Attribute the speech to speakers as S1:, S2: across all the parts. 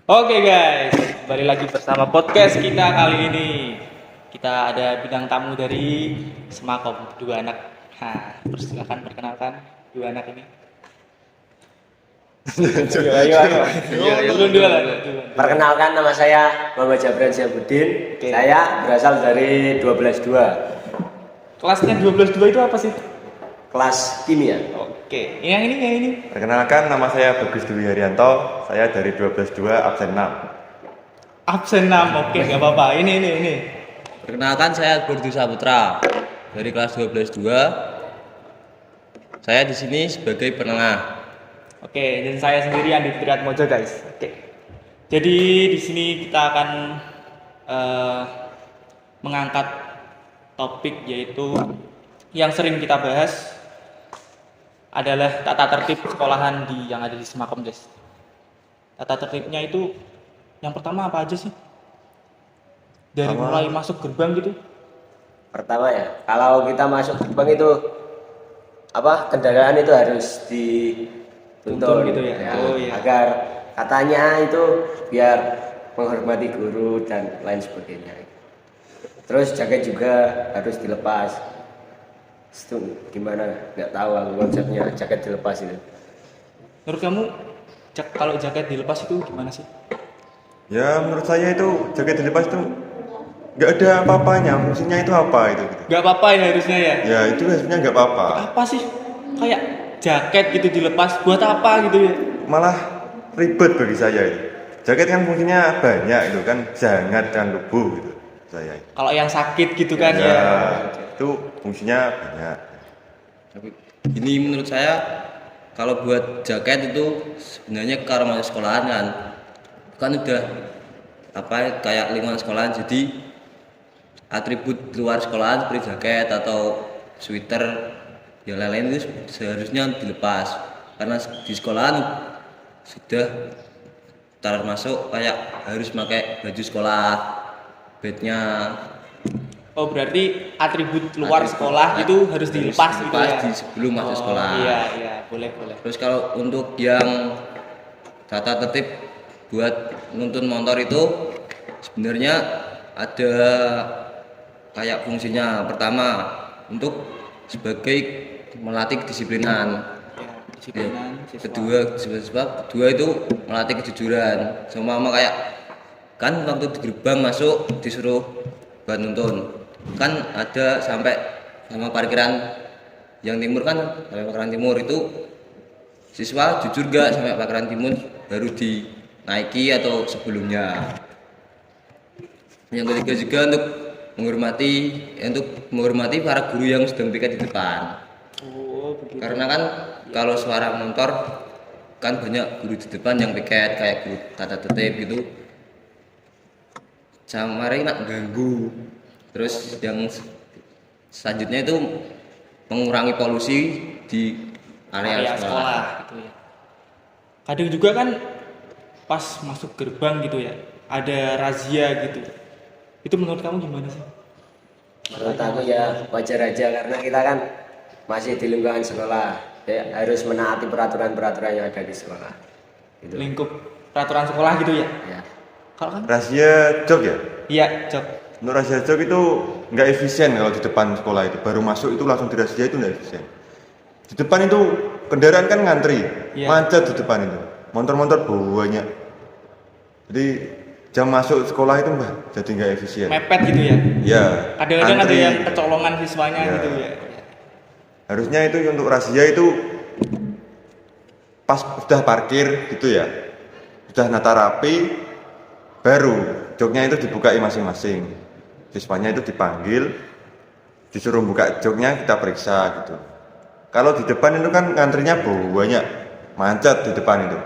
S1: Oke guys, kembali lagi bersama podcast kita kali ini. Kita ada bintang tamu dari Semakom, dua anak. Nah, silakan perkenalkan dua anak ini. Ayo. Dulu lah.
S2: Perkenalkan, nama saya Muhammad Jabran Syahbudin.
S1: Oke.
S2: Saya berasal dari 12.2
S1: Kelasnya 12-2 itu apa sih?
S2: kelas kimia.
S1: Oke, yang ini.
S3: Perkenalkan, nama saya Bagus Dwi Haryanto. Saya dari 12.2 absen 6.
S1: Absen 6, oke, nggak apa-apa. Ini.
S4: Perkenalkan, saya Burdu Saputra dari kelas 12.2. Saya di sini sebagai penengah.
S1: Oke, dan saya sendiri Andi Triatmojo guys. Oke. Jadi di sini kita akan mengangkat topik yaitu yang sering kita bahas adalah tata tertib sekolahan yang ada di Semakom guys. Tata tertibnya itu yang pertama apa aja sih? Dari mulai masuk gerbang gitu.
S2: Pertama ya, kalau kita masuk gerbang itu kendaraan itu harus
S1: Tuntun gitu ya? Oh, iya.
S2: Agar katanya itu biar menghormati guru dan lain sebagainya. Terus jaket juga harus dilepas. Itu gimana? Nggak tahu aku konsepnya jaket dilepas itu.
S1: Menurut kamu kalau jaket dilepas itu gimana sih?
S3: Ya, menurut saya itu jaket dilepas itu nggak ada apa-apanya. Fungsinya itu apa itu? Gitu.
S1: Gak apa-apa ya harusnya ya?
S3: Ya, itu sebenarnya nggak apa-apa.
S1: Apa sih? Kayak jaket gitu dilepas buat apa gitu ya?
S3: Malah ribet bagi saya itu. Jaket kan fungsinya banyak itu kan, bisa hangat dan tubuh gitu. Saya.
S1: Kalau yang sakit gitu kan
S3: Ya,
S1: ya.
S3: itu fungsinya banyak.
S4: Tapi ini menurut saya, kalau buat jaket itu sebenarnya kalau masuk sekolahan kan udah kayak lingkungan sekolahan, jadi atribut luar sekolahan seperti jaket atau sweater yang lain-lain itu seharusnya dilepas, karena di sekolahan sudah termasuk kayak harus pakai baju sekolah, badnya.
S1: Oh berarti atribut luar sekolah itu harus dilepas gitu ya?
S4: Sebelum masuk sekolah.
S1: Iya, boleh.
S4: Terus kalau untuk yang tata tertib buat nuntun motor itu sebenarnya ada kayak fungsinya. Pertama, untuk sebagai melatih kedisiplinan.
S1: Ya, disiplinan siswa.
S4: Kedua itu melatih kejujuran. Sama kayak kan waktu di gerbang masuk disuruh buat nuntun. Kan ada sampai sama parkiran yang timur kan, sampai parkiran timur itu siswa jujur gak sampai parkiran timur baru dinaiki atau sebelumnya. Yang ketiga juga untuk menghormati para guru yang sedang piket di depan.
S1: Oh begitu.
S4: Karena kan kalau suara motor kan banyak guru di depan yang piket kayak guru tata tertib gitu. Samari nak ganggu. Terus yang selanjutnya itu mengurangi polusi di area sekolah.
S1: Gitu ya. Kadang juga kan pas masuk gerbang gitu ya, ada razia gitu. Itu menurut kamu gimana sih?
S2: Menurut aku ya wajar aja, karena kita kan masih di lingkungan sekolah, ya harus menaati peraturan-peraturan yang ada di sekolah. Gitu.
S1: Lingkup peraturan sekolah gitu ya?
S2: Ya.
S1: Kalau kan?
S3: Rahasia jok ya?
S1: Iya, Cok.
S3: Menurut rahasia jok itu nggak efisien kalau di depan sekolah itu. Baru masuk itu langsung dirazia itu nggak efisien. Di depan itu kendaraan kan ngantri,
S1: Iya.
S3: macet di depan itu. Motor-motor banyak. Jadi jam masuk sekolah itu jadi nggak efisien.
S1: Mepet gitu ya?
S3: Ya.
S1: Kadang-kadang ada
S3: antri
S1: yang
S3: gitu.
S1: kecolongan siswanya
S3: Ya.
S1: gitu ya.
S3: Harusnya itu untuk razia itu pas sudah parkir gitu ya, sudah nata rapi, baru joknya itu dibukai masing-masing. Siswanya itu dipanggil, disuruh buka joknya, kita periksa gitu. Kalau di depan itu kan ngantrinya banyak, macet di depan itu.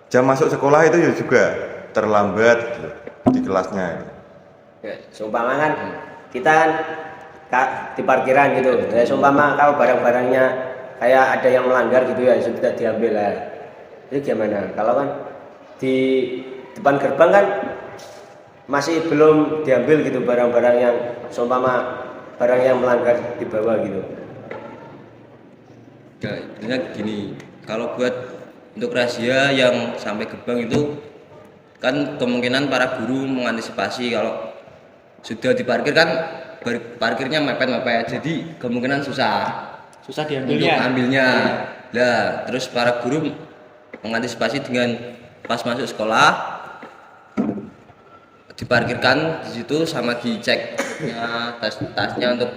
S3: Jam masuk sekolah itu juga terlambat gitu, di kelasnya.
S2: Ya, seumpama kan kita kan di parkiran gitu. Ya, seumpama kalau barang-barangnya kayak ada yang melanggar gitu ya, sudah diambil lah. Itu gimana? Kalau kan di depan gerbang kan masih belum diambil gitu barang-barang yang seumpama barang yang melanggar di bawah gitu.
S4: Ya, intinya gini, kalau buat untuk razia yang sampai gerbang itu kan kemungkinan para guru mengantisipasi kalau sudah diparkir kan parkirnya mepet-mepet, jadi kemungkinan susah
S1: Susah
S4: untuk
S1: diambilnya.
S4: ambilnya. Nah, terus para guru mengantisipasi dengan pas masuk sekolah diparkirkan di situ sama dicek tas-tasnya untuk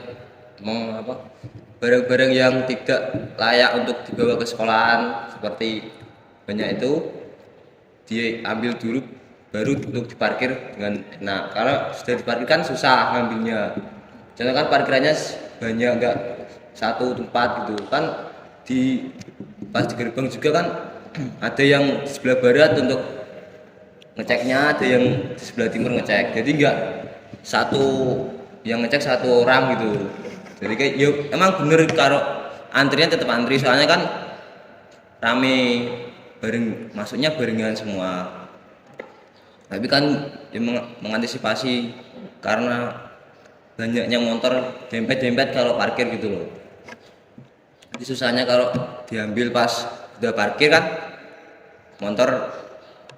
S4: barang-barang yang tidak layak untuk dibawa ke sekolahan seperti banyak itu diambil dulu baru untuk diparkir dengan enak. Kalau sudah diparkir kan susah ngambilnya. Contoh kan parkirannya banyak, enggak satu tempat gitu kan, pas di gerbang juga kan ada yang di sebelah barat untuk ngeceknya, ada yang di sebelah timur ngecek, jadi enggak satu yang ngecek satu orang gitu. Jadi kayak yuk emang bener kalau antrian tetap antri, soalnya kan rame bareng, masuknya barengan semua. Tapi kan ya mengantisipasi karena banyaknya motor dempet-dempet kalau parkir gitu loh. Jadi susahnya kalau diambil pas udah parkir kan motor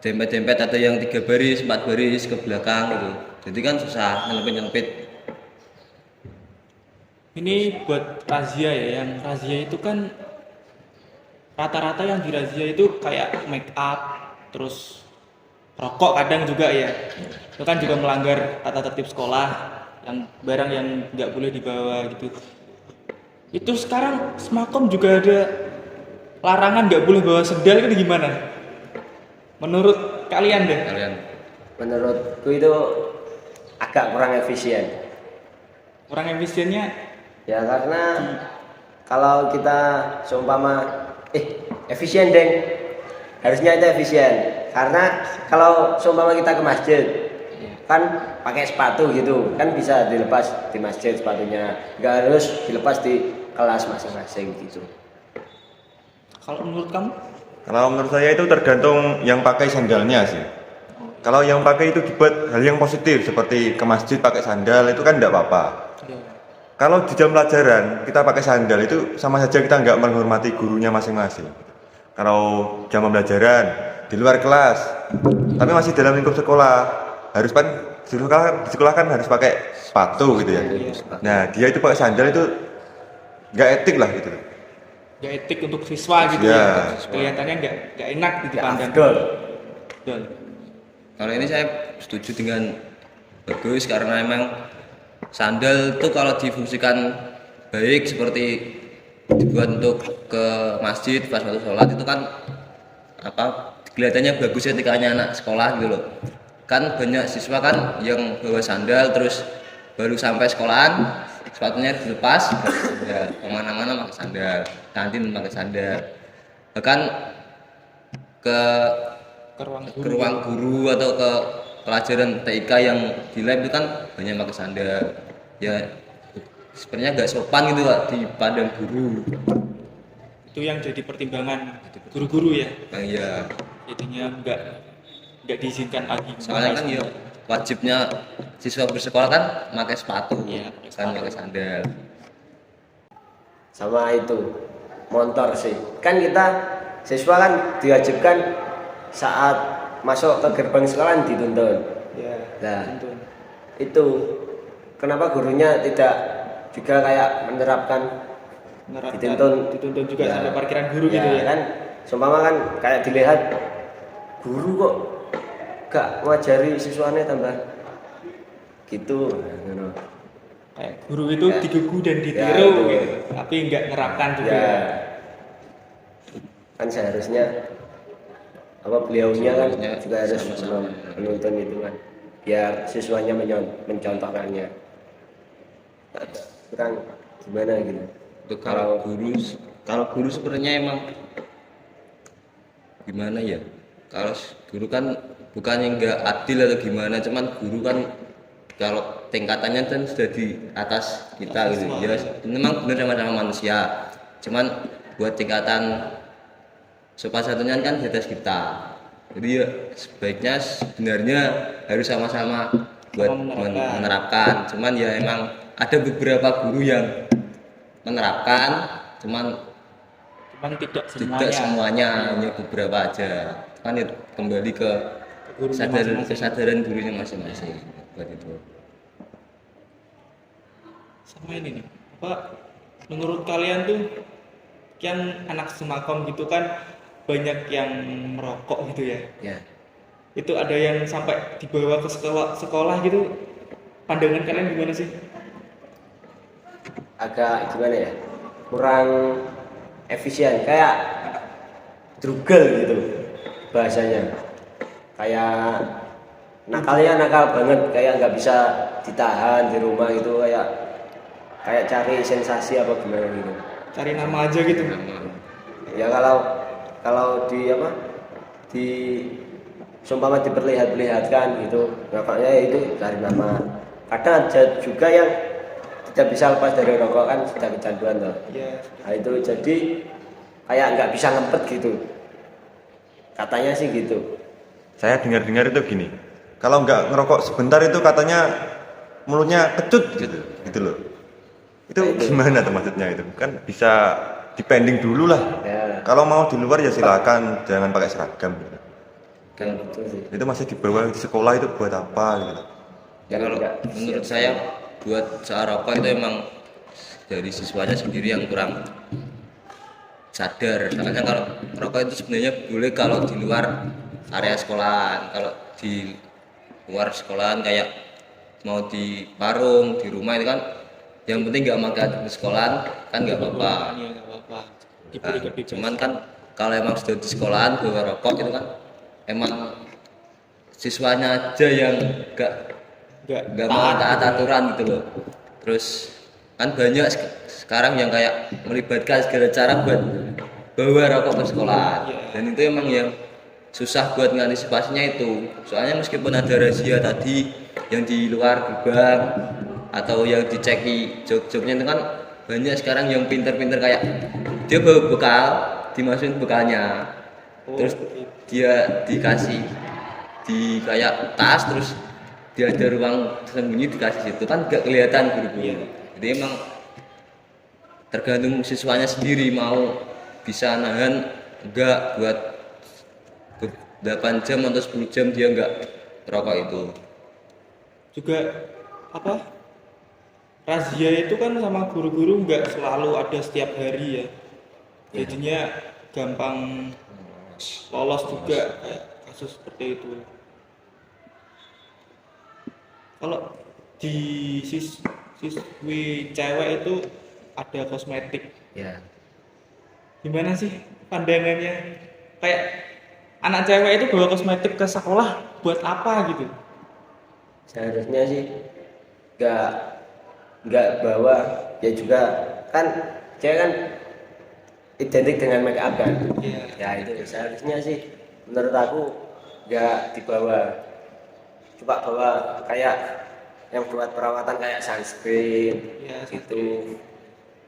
S4: dempet-dempet, ada yang 3 baris 4 baris ke belakang gitu, jadi kan susah nyelempit.
S1: Ini buat razia ya, yang razia itu kan rata-rata yang dirazia itu kayak make up, terus rokok kadang juga ya. Itu kan juga melanggar tata tertib sekolah, yang barang yang nggak boleh dibawa gitu. Itu sekarang Semakom juga ada larangan nggak boleh bawa sendal, itu gimana? Menurut kalian deh?
S4: Kalian
S2: Menurutku itu agak kurang efisien.
S1: Kurang efisiennya
S2: Ya karena kalau kita seumpama efisien deng, harusnya itu efisien. Karena kalau seumpama kita ke masjid kan pakai sepatu gitu, kan bisa dilepas di masjid sepatunya, nggak harus dilepas di kelas masing-masing gitu.
S1: kalau menurut kamu?
S3: Kalau menurut saya itu tergantung yang pakai sandalnya sih. Kalau yang pakai itu dibuat hal yang positif seperti ke masjid pakai sandal itu kan tidak apa-apa. Kalau di jam pelajaran kita pakai sandal itu sama saja kita nggak menghormati gurunya masing-masing. Kalau jam pembelajaran di luar kelas, tapi masih dalam lingkup sekolah, harus kan di sekolah kan harus pakai sepatu gitu ya. Nah dia itu pakai sandal itu nggak etik lah gitu.
S1: Nggak etik untuk siswa gitu
S3: Ya.
S1: ya, kelihatannya nggak enak dipandang.
S2: Betul.
S1: Betul.
S4: kalau ini saya setuju dengan bagus, karena emang sandal itu kalau difungsikan baik seperti dibuat untuk ke masjid pas waktu sholat itu kan kelihatannya bagus etikanya anak sekolah gitu loh. Kan banyak siswa kan yang bawa sandal terus baru sampai sekolahan sepatunya dilepas, ya kemana-mana pakai sandal, kantin pakai sandal, bahkan ke
S1: Ke ruang
S4: ruang guru atau ke pelajaran TIK yang di lab itu kan banyak pakai sandal, ya sebenarnya nggak sopan gitu Pak di pandang guru.
S1: itu yang jadi pertimbangan guru-guru ya,
S4: Ya
S1: jadinya nggak diizinkan lagi.
S4: soalnya kan ya wajibnya siswa bersekolah kan pakai sepatu,
S1: Iya,
S4: kan pakai sandal.
S2: Sama itu motor sih. Kan kita siswa kan diwajibkan saat masuk ke gerbang sekolah dituntun.
S1: Ya.
S2: Nah,
S1: Tentu.
S2: itu kenapa gurunya tidak juga kayak menerapkan
S1: Dituntun juga
S2: Ya.
S1: sampai parkiran guru
S2: Ya,
S1: gitu ya.
S2: kan seumpama kan kayak dilihat guru kok gak ngajari siswanya tambah gitu. Nah,
S1: Kayak guru itu
S2: Ya.
S1: digugu dan
S2: Ya,
S1: ditiru
S2: itu.
S1: gitu, tapi nggak nerapkan juga.
S2: ya kan seharusnya beliaunya kan
S4: Seharusnya
S2: juga harus
S4: sama-sama.
S2: menuntun itu kan biar siswanya mencontohkannya. Kurang gimana gitu.
S4: Untuk kalau guru sebenarnya emang gimana ya, kalau guru kan bukan yang nggak adil atau gimana, cuman guru kan kalau tingkatannya kan sudah di atas kita gitu ya, memang benar sama-sama manusia, cuman buat tingkatan sopan santunnya kan di atas kita, jadi ya sebaiknya sebenarnya harus sama-sama buat menerapkan. Cuman ya emang ada beberapa guru yang menerapkan, cuman
S1: Cuman tidak
S4: tidak
S1: semuanya.
S4: semuanya, hanya beberapa aja. Kan ya kembali ke
S1: Gurunya masing-masing.
S4: kesadaran gurunya masing-masing buat itu.
S1: Sama ini nih, apa menurut kalian tuh yang anak semakom gitu kan banyak yang merokok gitu ya?
S2: Ya,
S1: Itu ada yang sampai dibawa ke sekolah gitu. Pandangan kalian gimana sih?
S2: agak gimana ya, kurang efisien, kayak drugel gitu bahasanya, kayak nakalnya nakal banget, kayak nggak bisa ditahan di rumah gitu, kayak cari sensasi apa gimana gitu.
S1: Cari nama aja gitu.
S2: Ya kalau di apa, di seumpama diperlihatkan gitu, makanya itu cari nama. Kadang ada juga yang tidak bisa lepas dari rokok, kan sudah kecanduan loh.
S1: Ya,
S2: Nah itu jadi kayak nggak bisa ngempet gitu, katanya sih gitu.
S3: Saya dengar-dengar itu gini, kalau nggak ngerokok sebentar itu katanya mulutnya kecut gitu loh. Itu gimana tuh maksudnya? Itu kan bisa dipending dulu lah.
S2: Ya,
S3: Kalau mau di luar ya silakan, jangan pakai seragam gitu.
S2: kan betul sih.
S3: Itu masih dibawa di sekolah itu buat apa gitu.
S4: Ya kalau
S2: Nggak
S4: menurut
S2: siap.
S4: saya buat soal rokok itu emang dari siswanya sendiri yang kurang sadar. Soalnya kalau rokok itu sebenarnya boleh kalau di luar area sekolahan, kalau di luar sekolahan kayak mau di warung, di rumah itu kan yang penting nggak makan di sekolahan kan nggak apa-apa.
S1: Iya nggak apa-apa.
S4: Nah,
S1: Diberi bebas.
S4: cuman kan kalau emang sudah di sekolahan bawa rokok itu kan emang siswanya aja yang nggak mau taat aturan gitu loh. Terus kan banyak sekarang yang kayak melibatkan segala cara buat bawa rokok ke sekolah, dan itu emang yang susah buat mengantisipasinya itu. Soalnya meskipun ada razia tadi yang di luar gerbang atau yang diceki jok-joknya itu kan banyak sekarang yang pinter-pinter kayak dia bawa bekal, dimasukin bekalnya, terus dia dikasih di kayak tas, terus dia ada ruang tersembunyi dikasih situ, kan gak kelihatan guru-guru. Jadi emang tergantung siswanya sendiri mau bisa nahan enggak buat 8 jam atau 10 jam dia enggak rokok itu.
S1: Juga apa? Razia itu kan sama guru-guru nggak selalu ada setiap hari ya. Jadinya gampang lolos juga kayak kasus seperti itu. Kalau di siswi cewek itu ada kosmetik.
S2: Ya,
S1: Gimana sih pandangannya? Kayak anak cewek itu bawa kosmetik ke sekolah buat apa gitu?
S2: seharusnya sih nggak nggak bawa, ya juga kan cewek kan identik dengan make up kan.
S1: Iya.
S2: Ya itu seharusnya sih menurut aku nggak dibawa, coba bawa kayak yang buat perawatan kayak sunscreen
S1: Iya,
S2: gitu,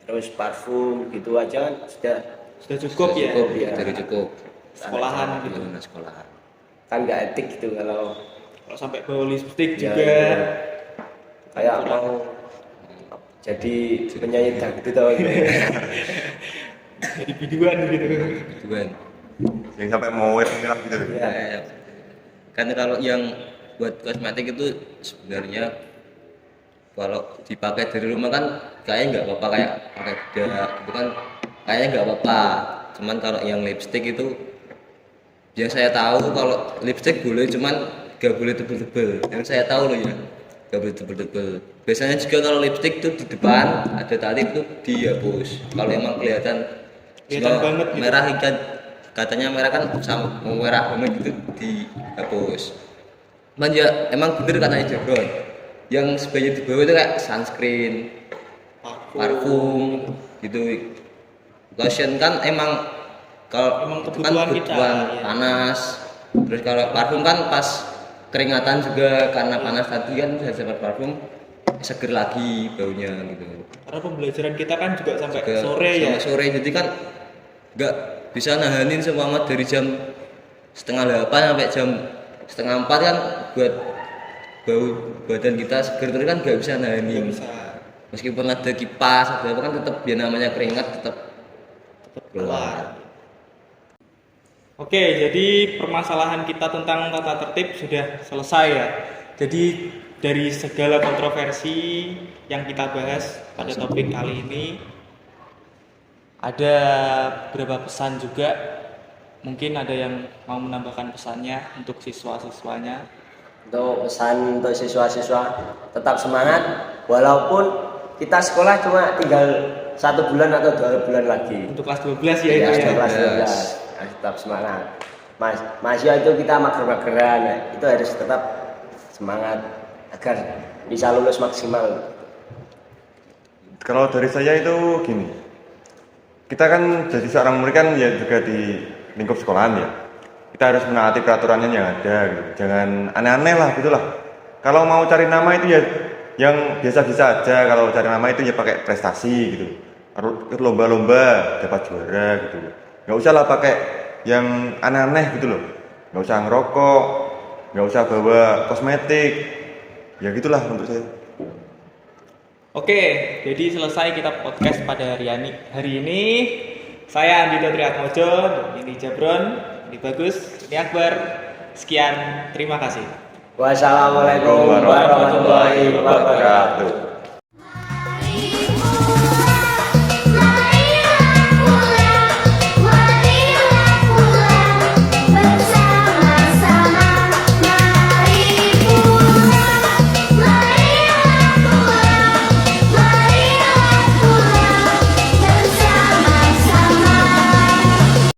S2: terus parfum gitu aja kan
S1: Sudah cukup ya.
S2: cukup ya.
S4: Dari cukup
S1: Sekolahan gitu.
S4: di sekolahan.
S2: Kan nggak etik gitu kalau
S1: Kalau sampai bawa lipstick
S2: ya,
S1: juga.
S2: gitu. Kayak mau jadi penyanyi dangdut atau gitu.
S1: Jadi biduan gitu.
S4: Itu kan.
S3: Yang sampai mau merah gitu.
S2: Ya,
S4: Karena kalau yang buat kosmetik itu sebenarnya kalau dipakai dari rumah kan kayaknya nggak apa-apa, kayak pakai bedak itu kan kayaknya nggak apa-apa. Cuman kalau yang lipstick itu yang saya tahu kalau lipstick boleh, cuman nggak boleh tebel-tebel. Yang saya tahu loh ya, nggak boleh tebel-tebel. Biasanya juga kalau lipstick tuh di depan ada tali itu dihapus. Kalau emang kelihatan
S1: Banget gitu.
S4: merah ikan, katanya merah kan sama merah banget gitu dihapus. Cuman ya emang bener katanya Jabron, yang sebaiknya dibawa itu kayak sunscreen, parfum gitu. Lotion kan emang kalau
S1: Emang
S4: itu
S1: kebutuhan kita,
S4: kebutuhan
S1: iya.
S4: panas. Terus kalau parfum kan pas keringatan juga karena panas tadi kan saya dapat parfum seger lagi baunya gitu.
S1: Karena pembelajaran kita kan juga sampai
S4: Ke-
S1: sore ya.
S4: sampai sore, jadi kan nggak bisa nahanin seumpama dari jam 7:30 sampai jam 3:30 kan buat bau badan kita seger terus kan nggak bisa
S1: Nggak
S4: nahanin.
S1: bisa
S4: Meskipun ada kipas ada apa kan tetap ya namanya keringat tetap keluar.
S1: Oke, jadi permasalahan kita tentang tata tertib sudah selesai ya. Jadi dari segala kontroversi yang kita bahas pada topik kali ini, ada beberapa pesan juga. Mungkin ada yang mau menambahkan pesannya untuk siswa-siswanya.
S2: Untuk pesan untuk siswa-siswa tetap semangat walaupun kita sekolah cuma tinggal 1 bulan atau 2 bulan lagi.
S1: Untuk kelas 12 ya
S2: Ya,
S1: itu ya.
S2: kelas 12. Tetap semangat. Mahasiswa itu kita mager-mageran, ya. Itu harus tetap semangat agar bisa lulus maksimal.
S3: Kalau dari saya itu gini, kita kan jadi seorang murid kan ya juga di lingkup sekolahan ya. Kita harus menaati peraturannya yang ada, gitu. Jangan aneh-aneh lah gitulah. Kalau mau cari nama itu ya yang biasa-biasa aja. Kalau cari nama itu ya pakai prestasi gitu. Harus lomba-lomba dapat juara gitu. Nggak usah lah pakai yang aneh-aneh gitu loh. Nggak usah ngerokok, nggak usah bawa kosmetik. Ya gitulah untuk saya.
S1: Oke, jadi selesai kita podcast pada hari ini. Saya Andito Triatmojo, ini Jabron, ini Bagus, ini Akbar. Sekian, terima kasih.
S2: Wassalamualaikum warahmatullahi wabarakatuh.